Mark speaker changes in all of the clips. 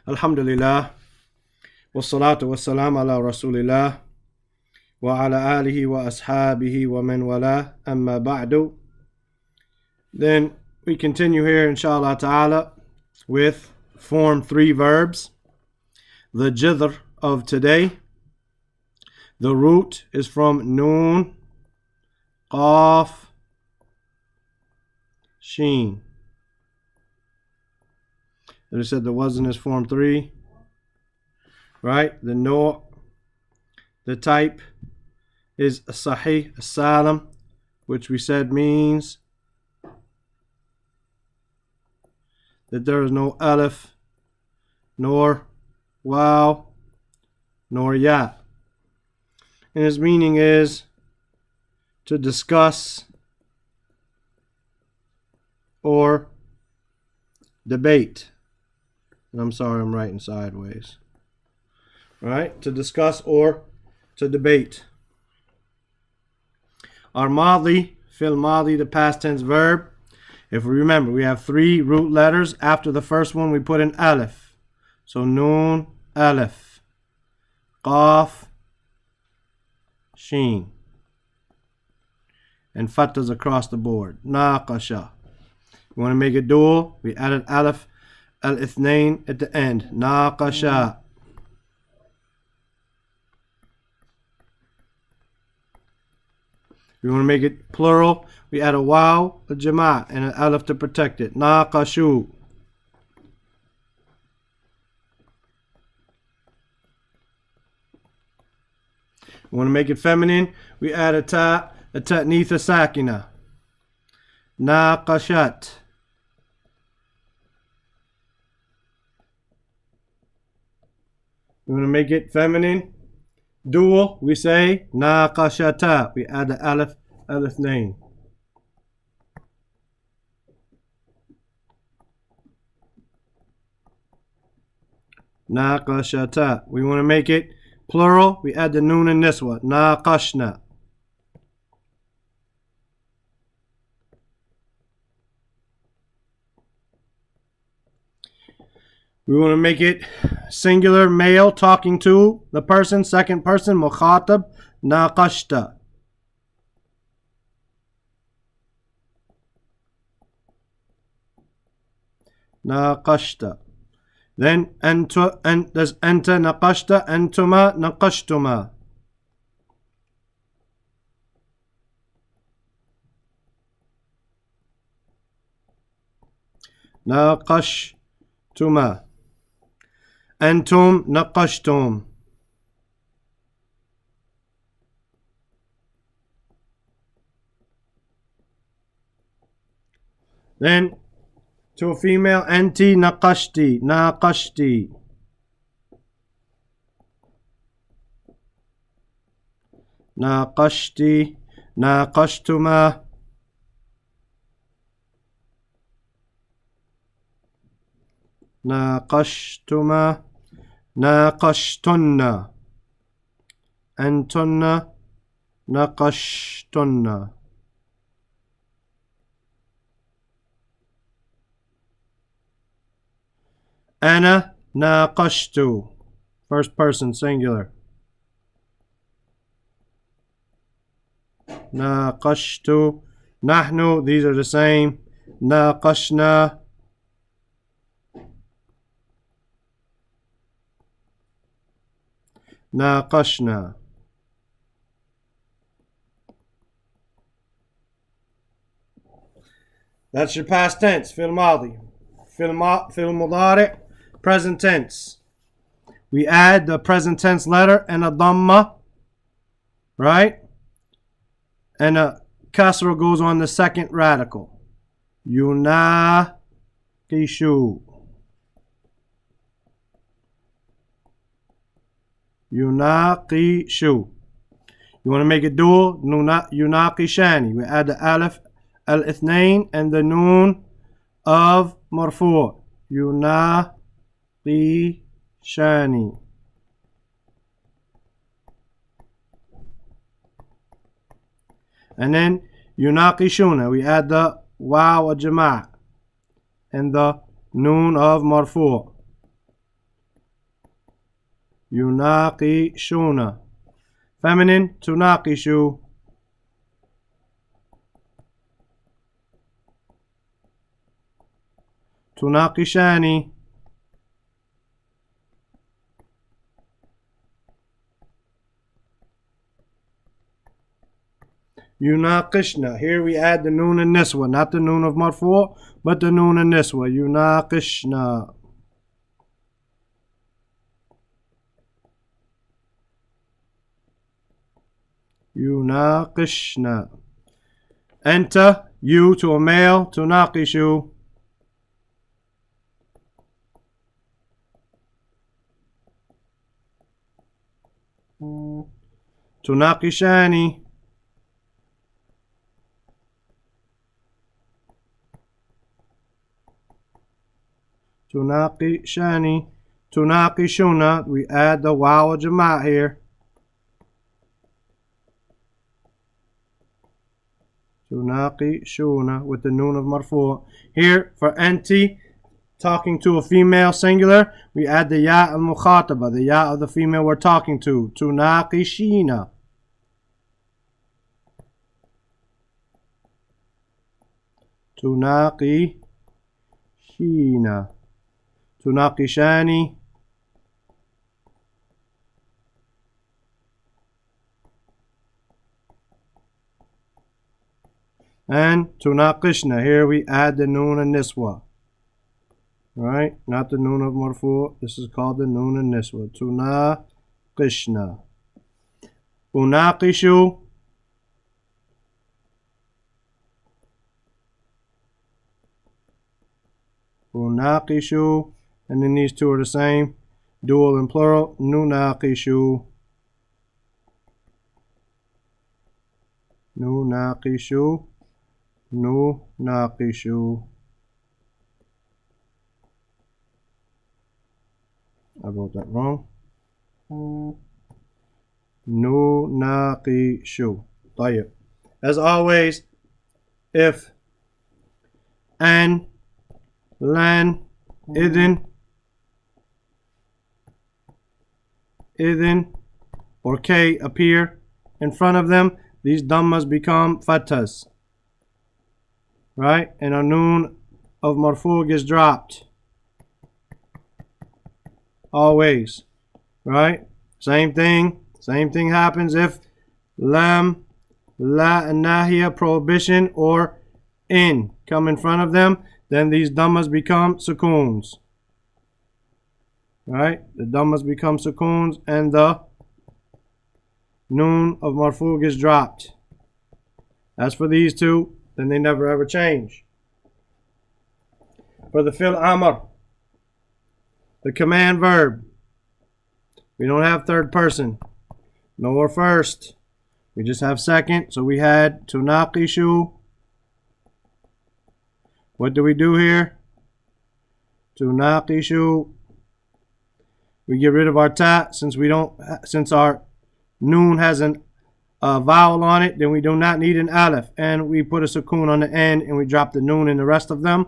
Speaker 1: Alhamdulillah. Wassalatu wassalam ala Rasulillah. Wa ala alihi wa ashabihi wa man wala. Amma ba'du. Then we continue here, inshallah ta'ala, with form 3 verbs. The jidr of today. The root is from noon, qaf, sheen. They said the wazn is form 3, right? The no, the type is Sahih, Salim, which we said means that there is no alif, nor waw, nor ya. And his meaning is to discuss or debate. I'm sorry, I'm writing sideways. Right? To discuss or to debate. Our madi, fil madi, the past tense verb. If we remember, we have 3 root letters. After the first one, we put an alif. So noon, alif. Qaf, sheen. And fattas across the board. Naqasha. We want to make it dual. We added alif al-ithnain at the end. Naqasha. We want to make it plural. We add a waw, a jama', and an alif to protect it. Naqashu. We want to make it feminine. We add a ta'nitha sakina. Naqashat. We want to make it feminine. Dual, we say naqashata. We add the alif name. Naqashata. We want to make it plural. We add the noon and niswa. Naqashna. We want to make it singular, male, talking to the person, second person, mukhatab, naqashta. Naqashta. Then does anta naqashta, antuma naqashtuma. Naqashtuma. أنتم نقشتم. Then to a female, أنتِ نقشتِ, ناقشتِ. ناقشتِ, ناقشتما. ناقشتما, ناقشتن. أنتن نقشتن. أنا ناقشت. First person singular. ناقشت. نحن, these are the same. ناقشنا. ناقشنا. That's your past tense. Fil madi. Fil mudari, present tense. We add the present tense letter and a dhamma, right? And a kasra goes on the second radical. Yunaqishu. Yunaqishu. You want to make it dual? Yunaqishani. We add the alif al-ithnain and the noon of marfu'. Yunaqishani. And then yunaqishuna. We add the waw al-jama' and the noon of marfu'. Yunaqishuna. Feminine, tunaqishu. Tunaqishani. Yunaqishna. Here we add the noon and niswa, not the noon of marfu', but the noon and niswa. Yunaqishna. Yunaqishna. Enter, you to a male, tunaqishu. Tunaqishani. Tunaqishani. Tunaqishuna. We add the waw al jama' here. Tunaqishuna with the noon of marfu'. Here for anti, talking to a female singular, we add the ya al mukhataba, the ya of the female we're talking to. Tunaqishina. Tunaqishina. Tunaqishani. And tunaqishna. Here we add the noon and niswa. Right? Not the noon of marfu'. This is called the noon and niswa. Tunaqishna. Unaqishu. Unaqishu. And then these two are the same. Dual and plural. Nunaqishu. Nunaqishu. Nunaqishu. I wrote that wrong. Nunaqishu. طيب. As always, if, an, lan, idhin, or k appear in front of them, these dhammas become fathas. Right? And a noon of marfu' gets dropped. Always. Right? Same thing happens if lam, la, and nahiya, prohibition, or in come in front of them, then these dhammas become sukoons. Right? The dhammas become sukoons and the noon of marfu' gets dropped. As for these two, then they never ever change. For the fil amr, the command verb, we don't have third person, nor first. We just have second. So we had tunaqishu. What do we do here? Tunaqishu. We get rid of our ta since our noon has a vowel on it, then we do not need an alif, and we put a sukoon on the end and we drop the noon in the rest of them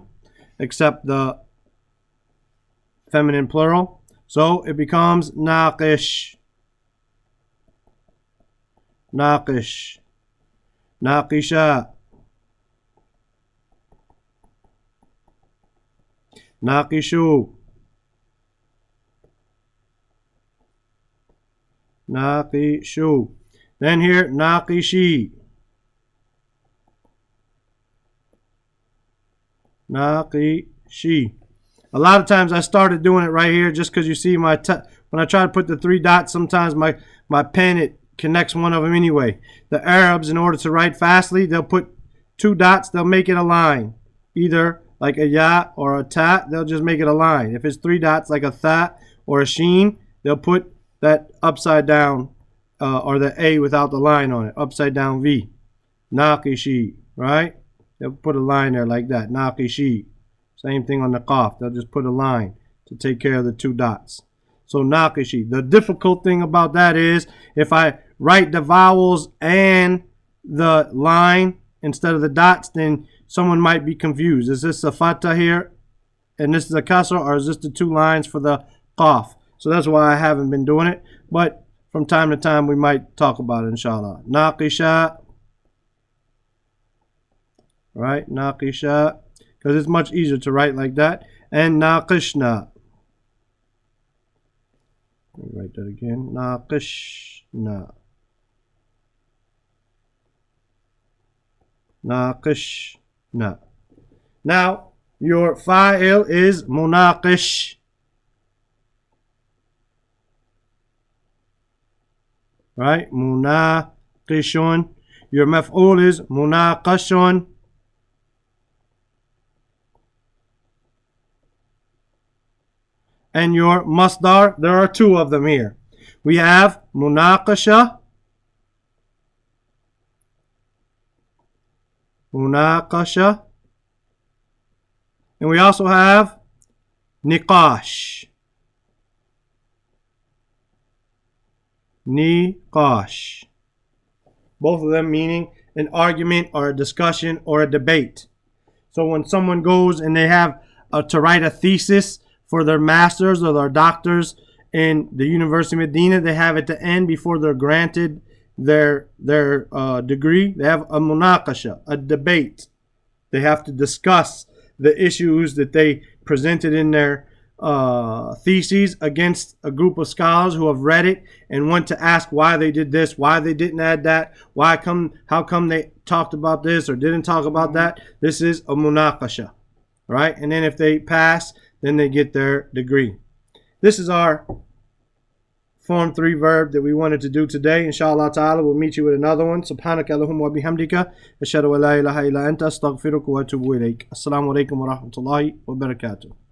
Speaker 1: except the feminine plural. So it becomes naqish. Naqish. Naqisha. Naqishu. Naqishu. Then here, naqishi. Naqishi. A lot of times I started doing it right here just because you see when I try to put the three dots, sometimes my pen, it connects one of them anyway. The Arabs, in order to write fastly, they'll put two dots, they'll make it a line. Either like a ya or a ta, they'll just make it a line. If it's three dots like a tha or a sheen, they'll put that upside down or the A without the line on it, upside down V. Naqishi, right? They'll put a line there like that, naqishi. Same thing on the qaf, they'll just put a line to take care of the two dots. So naqishi. The difficult thing about that is if I write the vowels and the line instead of the dots, then someone might be confused. Is this a fatha here and this is a kasra, or is this the two lines for the qaf? So that's why I haven't been doing it. But from time to time, we might talk about it, inshallah. Naqisha. Right? Naqisha. Because it's much easier to write like that. And naqishna. Let me write that again. Naqishna. Naqishna. Now, your fa'il is munaqish. Right? Munaqishun. Your maf'ul is munaqashun. And your masdar, there are two of them here. We have munaqasha. Munaqasha. And we also have niqash. Niqash. Both of them meaning an argument or a discussion or a debate. So when someone goes and they have to write a thesis for their masters or their doctors in the University of Medina, they have at the end before they're granted their degree, they have a munaqasha, a debate. They have to discuss the issues that they presented in their theses against a group of scholars who have read it and want to ask why they did this, why they didn't add that, how come they talked about this or didn't talk about that. This is a munaqasha, right? And then if they pass, then they get their degree. This is our Form 3 verb that we wanted to do today. Inshallah ta'ala, we'll meet you with another one. Subhanaka Allahumma wa bihamdika. Ashhadu an la ilaha illa anta astaghfiruka wa atubu ilayk. Assalamu alaikum wa rahmatullahi wa barakatuh.